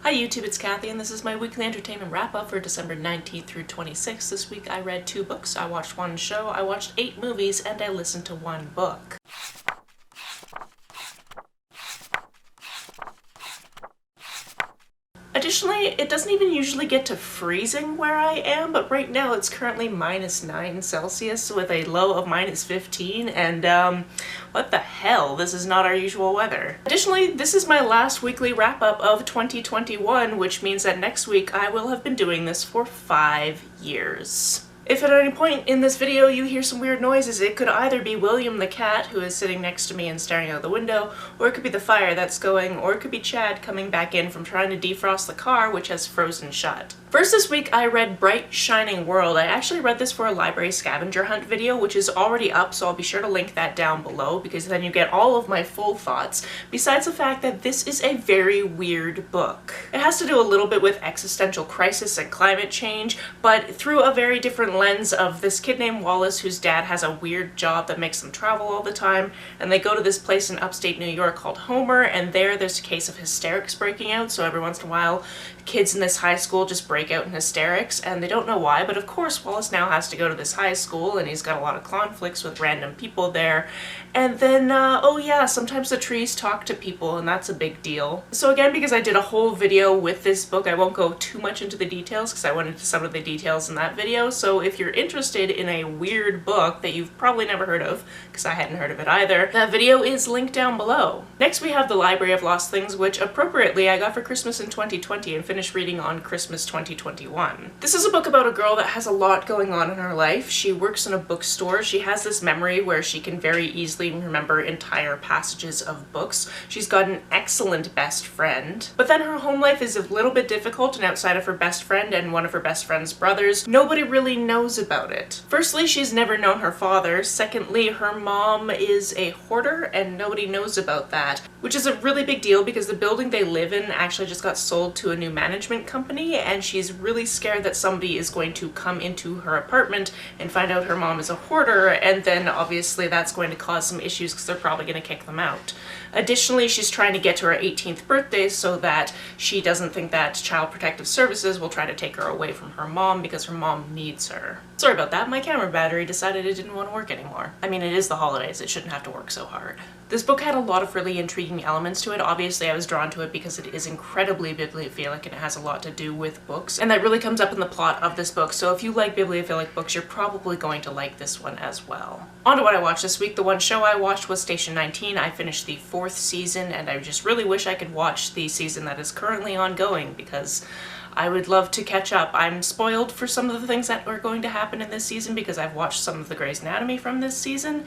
Hi YouTube, it's Kathy and this is my weekly entertainment wrap-up for December 19th through 26th. This week I read 2 books, I watched 1 show, I watched 8 movies, and I listened to 1 book. Additionally, it doesn't even usually get to freezing where I am, but right now it's currently -9 Celsius with a low of -15, and what the hell? This is not our usual weather. Additionally, this is my last weekly wrap-up of 2021, which means that next week I will have been doing this for 5 years. If at any point in this video you hear some weird noises, it could either be William the cat, who is sitting next to me and staring out the window, or it could be the fire that's going, or it could be Chad coming back in from trying to defrost the car, which has frozen shut. First this week I read Bright Shining World. I actually read this for a library scavenger hunt video, which is already up, so I'll be sure to link that down below, because then you get all of my full thoughts, besides the fact that this is a very weird book. It has to do a little bit with existential crisis and climate change, but through a very different lens of this kid named Wallace whose dad has a weird job that makes them travel all the time, and they go to this place in upstate New York called Homer, and there's a case of hysterics breaking out, so every once in a while kids in this high school just break out in hysterics, and they don't know why, but of course Wallace now has to go to this high school, and he's got a lot of conflicts with random people there. And then, oh yeah, sometimes the trees talk to people, and that's a big deal. So again, because I did a whole video with this book, I won't go too much into the details, because I went into some of the details in that video, so if you're interested in a weird book that you've probably never heard of, because I hadn't heard of it either, that video is linked down below. Next we have The Library of Lost Things, which appropriately I got for Christmas in 2020 and finished reading on Christmas 2021. This is a book about a girl that has a lot going on in her life. She works in a bookstore. She has this memory where she can very easily remember entire passages of books. She's got an excellent best friend. But then her home life is a little bit difficult, and outside of her best friend and one of her best friend's brothers, nobody really knows about it. Firstly, she's never known her father. Secondly, her mom is a hoarder and nobody knows about that, which is a really big deal because the building they live in actually just got sold to a new management company, and she's really scared that somebody is going to come into her apartment and find out her mom is a hoarder, and then obviously that's going to cause some issues because they're probably going to kick them out. Additionally, she's trying to get to her 18th birthday so that she doesn't think that Child Protective Services will try to take her away from her mom because her mom needs her. Sorry about that, my camera battery decided it didn't want to work anymore. I mean, it is the holidays, it shouldn't have to work so hard. This book had a lot of really intriguing elements to it. Obviously I was drawn to it because it is incredibly bibliophilic and it has a lot to do with books, and that really comes up in the plot of this book, so if you like bibliophilic books you're probably going to like this one as well. On to what I watched this week. The one show I watched was Station 19. I finished the 4th season and I just really wish I could watch the season that is currently ongoing because I would love to catch up. I'm spoiled for some of the things that are going to happen in this season because I've watched some of the Grey's Anatomy from this season,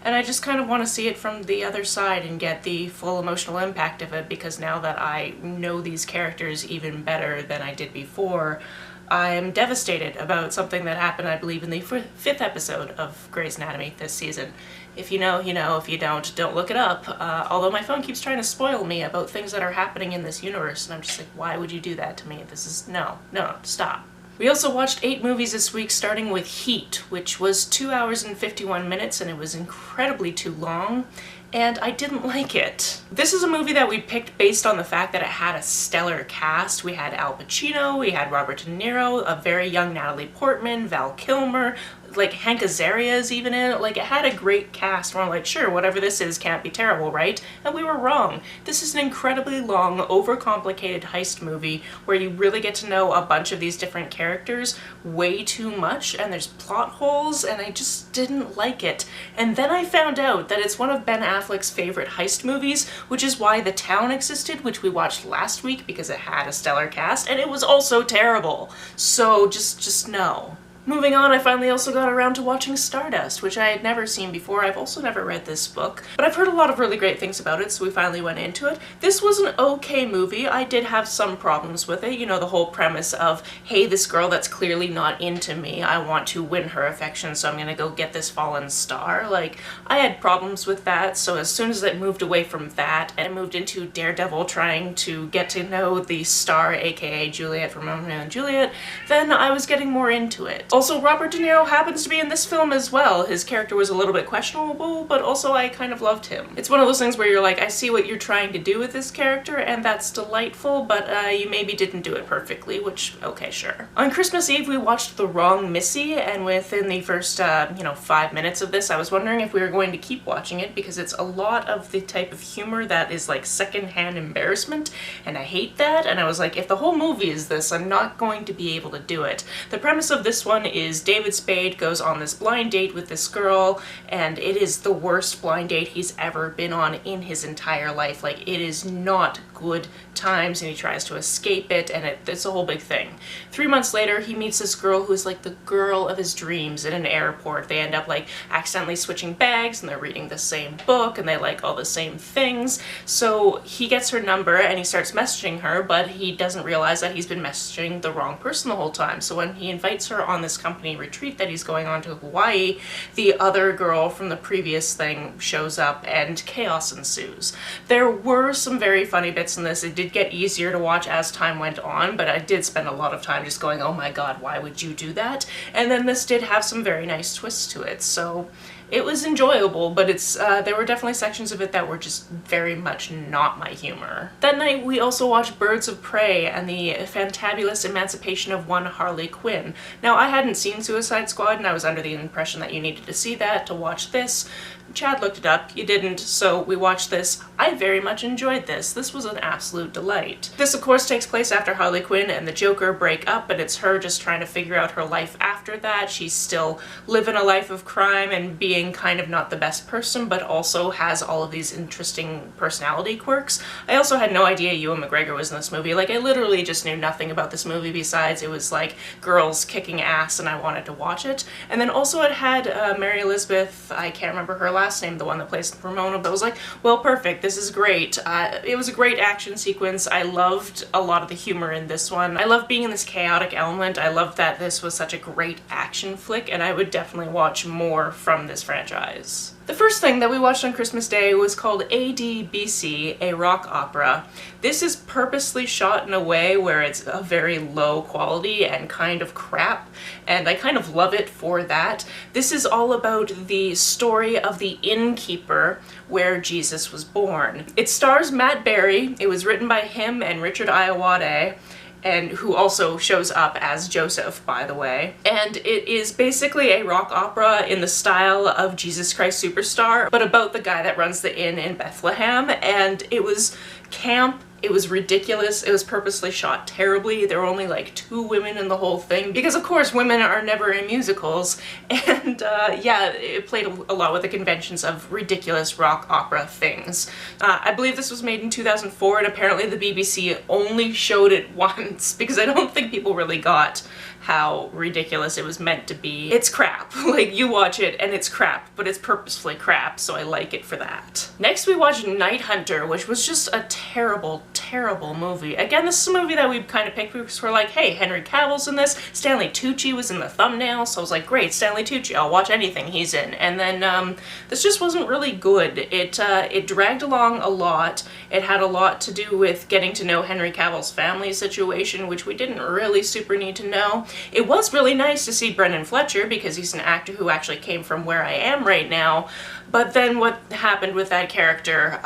and I just kind of want to see it from the other side and get the full emotional impact of it, because now that I know these characters even better than I did before, I'm devastated about something that happened, I believe, in the 5th episode of Grey's Anatomy this season. If you know, you know. If you don't look it up. Although my phone keeps trying to spoil me about things that are happening in this universe, and I'm just like, why would you do that to me? This is, no, stop. We also watched 8 movies this week, starting with Heat, which was 2 hours and 51 minutes, and it was incredibly too long, and I didn't like it. This is a movie that we picked based on the fact that it had a stellar cast. We had Al Pacino, we had Robert De Niro, a very young Natalie Portman, Val Kilmer, like Hank Azaria is even in it. Like, it had a great cast. We're like, sure, whatever this is can't be terrible, right? And we were wrong. This is an incredibly long, overcomplicated heist movie where you really get to know a bunch of these different characters way too much, and there's plot holes, and I just didn't like it. And then I found out that it's one of Ben Affleck's favorite heist movies, which is why The Town existed, which we watched last week because it had a stellar cast, and it was also terrible. So just no. Moving on, I finally also got around to watching Stardust, which I had never seen before. I've also never read this book, but I've heard a lot of really great things about it, so we finally went into it. This was an okay movie. I did have some problems with it. You know, the whole premise of, hey, this girl that's clearly not into me, I want to win her affection, so I'm gonna go get this fallen star. Like, I had problems with that, so as soon as it moved away from that and moved into Daredevil trying to get to know the star, aka Juliet from Romeo and Juliet, then I was getting more into it. Also, Robert De Niro happens to be in this film as well. His character was a little bit questionable, but also I kind of loved him. It's one of those things where you're like, I see what you're trying to do with this character, and that's delightful, but you maybe didn't do it perfectly, which, okay, sure. On Christmas Eve, we watched The Wrong Missy, and within the first, 5 minutes of this, I was wondering if we were going to keep watching it, because it's a lot of the type of humor that is like secondhand embarrassment, and I hate that, and I was like, if the whole movie is this, I'm not going to be able to do it. The premise of this one is David Spade goes on this blind date with this girl, and it is the worst blind date he's ever been on in his entire life. Like, it is not good times, and he tries to escape it, and it's a whole big thing. 3 months later, he meets this girl who's like the girl of his dreams in an airport. They end up like accidentally switching bags, and they're reading the same book, and they like all the same things. So he gets her number and he starts messaging her, but he doesn't realize that he's been messaging the wrong person the whole time. So when he invites her on this company retreat that he's going on to Hawaii, the other girl from the previous thing shows up and chaos ensues. There were some very funny bits in this. It did get easier to watch as time went on, but I did spend a lot of time just going, oh my god, why would you do that? And then this did have some very nice twists to it, so it was enjoyable, but there were definitely sections of it that were just very much not my humor. That night we also watched Birds of Prey and the fantabulous emancipation of one Harley Quinn. Now, I hadn't seen Suicide Squad, and I was under the impression that you needed to see that to watch this. Chad looked it up, you didn't, so we watched this. I very much enjoyed this. This was an absolute delight. This, of course, takes place after Harley Quinn and the Joker break up, but it's her just trying to figure out her life after that. She's still living a life of crime and being kind of not the best person, but also has all of these interesting personality quirks. I also had no idea Ewan McGregor was in this movie. Like, I literally just knew nothing about this movie besides it was like girls kicking ass and I wanted to watch it. And then also it had Mary Elizabeth, I can't remember her last name, the one that plays Ramona, but I was like, well, perfect, this is great. It was a great action sequence. I loved a lot of the humor in this one. I love being in this chaotic element. I love that this was such a great action flick, and I would definitely watch more from this franchise. The first thing that we watched on Christmas Day was called ADBC, a rock opera. This is purposely shot in a way where it's a very low quality and kind of crap, and I kind of love it for that. This is all about the story of the innkeeper where Jesus was born. It stars Matt Berry. It was written by him and Richard Ayoade, and who also shows up as Joseph, by the way. And it is basically a rock opera in the style of Jesus Christ Superstar, but about the guy that runs the inn in Bethlehem, and it was camp. It was ridiculous. It was purposely shot terribly. There were only like 2 women in the whole thing because, of course, women are never in musicals. And yeah, it played a lot with the conventions of ridiculous rock opera things. I believe this was made in 2004, and apparently the BBC only showed it once because I don't think people really got how ridiculous it was meant to be. It's crap. Like, you watch it and it's crap, but it's purposefully crap, so I like it for that. Next we watched Night Hunter, which was just a terrible, terrible movie. Again, this is a movie that we kind of picked because we're like, hey, Henry Cavill's in this, Stanley Tucci was in the thumbnail, so I was like, great, Stanley Tucci, I'll watch anything he's in. And then this just wasn't really good. It dragged along a lot. It had a lot to do with getting to know Henry Cavill's family situation, which we didn't really super need to know. It was really nice to see Brendan Fletcher because he's an actor who actually came from where I am right now, but then what happened with that character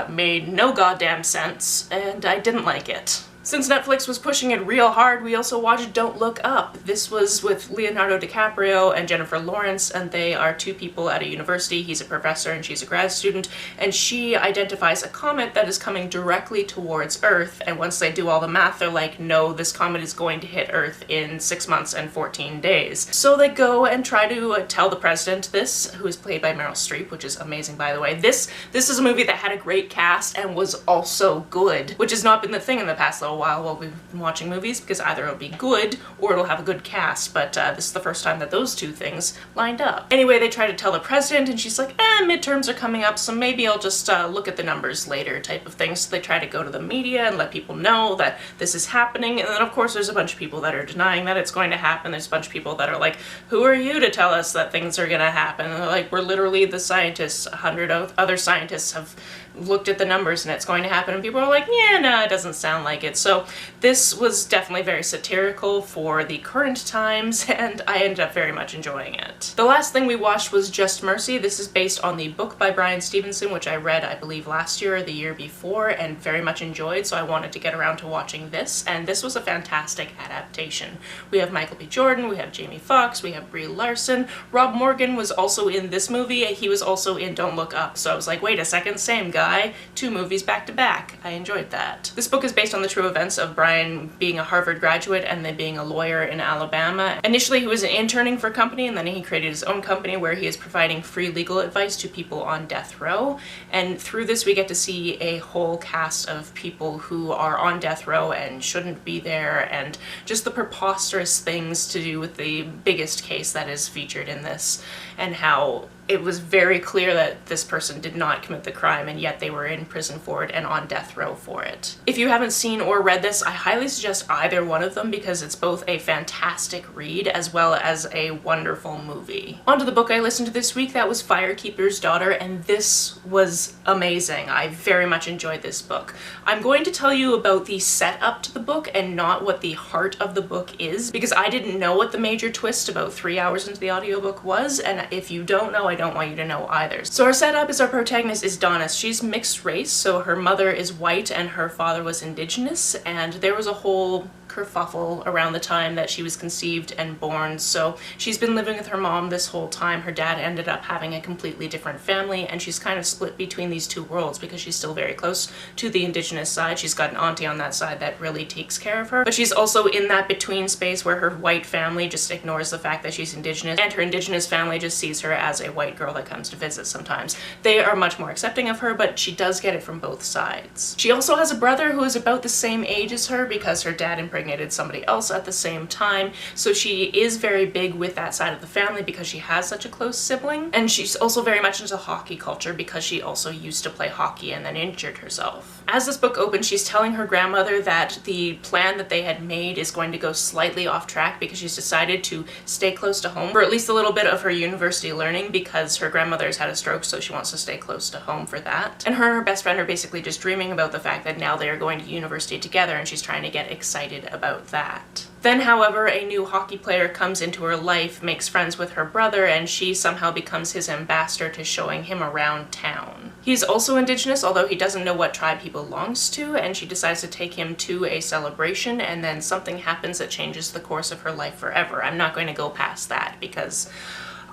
made no goddamn sense, and I didn't like it. Since Netflix was pushing it real hard, we also watched Don't Look Up. This was with Leonardo DiCaprio and Jennifer Lawrence, and they are 2 people at a university. He's a professor and she's a grad student, and she identifies a comet that is coming directly towards Earth, and once they do all the math, they're like, no, this comet is going to hit Earth in 6 months and 14 days. So they go and try to tell the president this, who is played by Meryl Streep, which is amazing, by the way. This is a movie that had a great cast and was also good, which has not been the thing in the past little while we've been watching movies, because either it'll be good or it'll have a good cast, but this is the first time that those 2 things lined up. Anyway, they try to tell the president, and she's like, midterms are coming up, so maybe I'll just look at the numbers later type of thing. So they try to go to the media and let people know that this is happening, and then of course there's a bunch of people that are denying that it's going to happen. There's a bunch of people that are like, who are you to tell us that things are gonna happen? And they're like, we're literally the scientists. 100 other scientists have looked at the numbers and it's going to happen, and people are like, yeah, no, it doesn't sound like it. So this was definitely very satirical for the current times, and I ended up very much enjoying it. The last thing we watched was Just Mercy. This is based on the book by Bryan Stevenson, which I read, I believe, last year or the year before, and very much enjoyed, so I wanted to get around to watching this, and this was a fantastic adaptation. We have Michael B. Jordan, we have Jamie Foxx, we have Brie Larson. Rob Morgan was also in this movie. He was also in Don't Look Up, so I was like, wait a second, same guy. 2 movies back to back. I enjoyed that. This book is based on the true events of Brian being a Harvard graduate and then being a lawyer in Alabama. Initially he was interning for a company, and then he created his own company where he is providing free legal advice to people on death row. And through this we get to see a whole cast of people who are on death row and shouldn't be there, and just the preposterous things to do with the biggest case that is featured in this, and how it was very clear that this person did not commit the crime, and yet they were in prison for it and on death row for it. If you haven't seen or read this, I highly suggest either one of them because it's both a fantastic read as well as a wonderful movie. On to the book I listened to this week. That was Firekeeper's Daughter, and this was amazing. I very much enjoyed this book. I'm going to tell you about the setup to the book and not what the heart of the book is, because I didn't know what the major twist about 3 hours into the audiobook was, and if you don't know, I don't want you to know either. So our setup is our protagonist is Donna. She's mixed race, so her mother is white and her father was indigenous, and there was a whole kerfuffle around the time that she was conceived and born. So she's been living with her mom this whole time. Her dad ended up having a completely different family, and she's kind of split between these 2 worlds because she's still very close to the indigenous side. She's got an auntie on that side that really takes care of her, but she's also in that between space where her white family just ignores the fact that she's indigenous, and her indigenous family just sees her as a white girl that comes to visit sometimes. They are much more accepting of her, but she does get it from both sides. She also has a brother who is about the same age as her because her dad impregnated somebody else at the same time, so she is very big with that side of the family because she has such a close sibling, and she's also very much into hockey culture because she also used to play hockey and then injured herself. As this book opens, she's telling her grandmother that the plan that they had made is going to go slightly off track because she's decided to stay close to home for at least a little bit of her university learning because her grandmother has had a stroke, so she wants to stay close to home for that. And her and her best friend are basically just dreaming about the fact that now they are going to university together, and she's trying to get excited about that. Then, however, a new hockey player comes into her life, makes friends with her brother, and she somehow becomes his ambassador to showing him around town. He's also indigenous, although he doesn't know what tribe he belongs to, and she decides to take him to a celebration, and then something happens that changes the course of her life forever. I'm not going to go past that because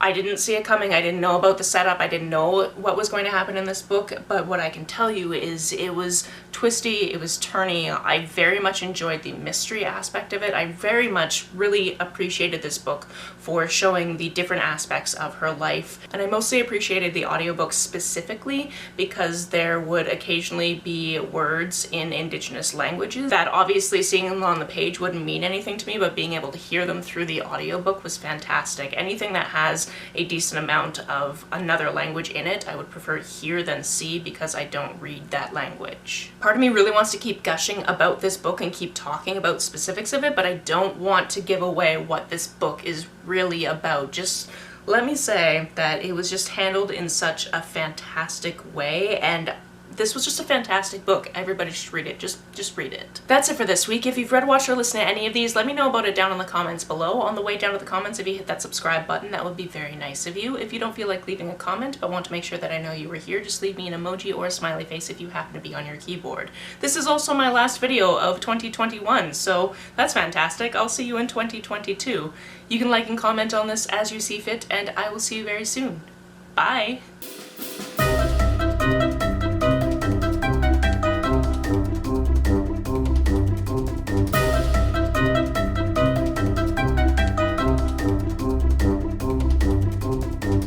I didn't see it coming. I didn't know about the setup. I didn't know what was going to happen in this book, but what I can tell you is it was twisty, it was turny. I very much enjoyed the mystery aspect of it. I very much really appreciated this book for showing the different aspects of her life, and I mostly appreciated the audiobook specifically because there would occasionally be words in indigenous languages that obviously seeing them on the page wouldn't mean anything to me, but being able to hear them through the audiobook was fantastic. Anything that has a decent amount of another language in it, I would prefer hear than see because I don't read that language. Part of me really wants to keep gushing about this book and keep talking about specifics of it, but I don't want to give away what this book is really about. Just let me say that it was just handled in such a fantastic way, and this was just a fantastic book. Everybody should read it. Just read it. That's it for this week. If you've read, watched, or listened to any of these, let me know about it down in the comments below. On the way down to the comments, if you hit that subscribe button, that would be very nice of you. If you don't feel like leaving a comment but want to make sure that I know you were here, just leave me an emoji or a smiley face if you happen to be on your keyboard. This is also my last video of 2021, so that's fantastic. I'll see you in 2022. You can like and comment on this as you see fit, and I will see you very soon. Bye!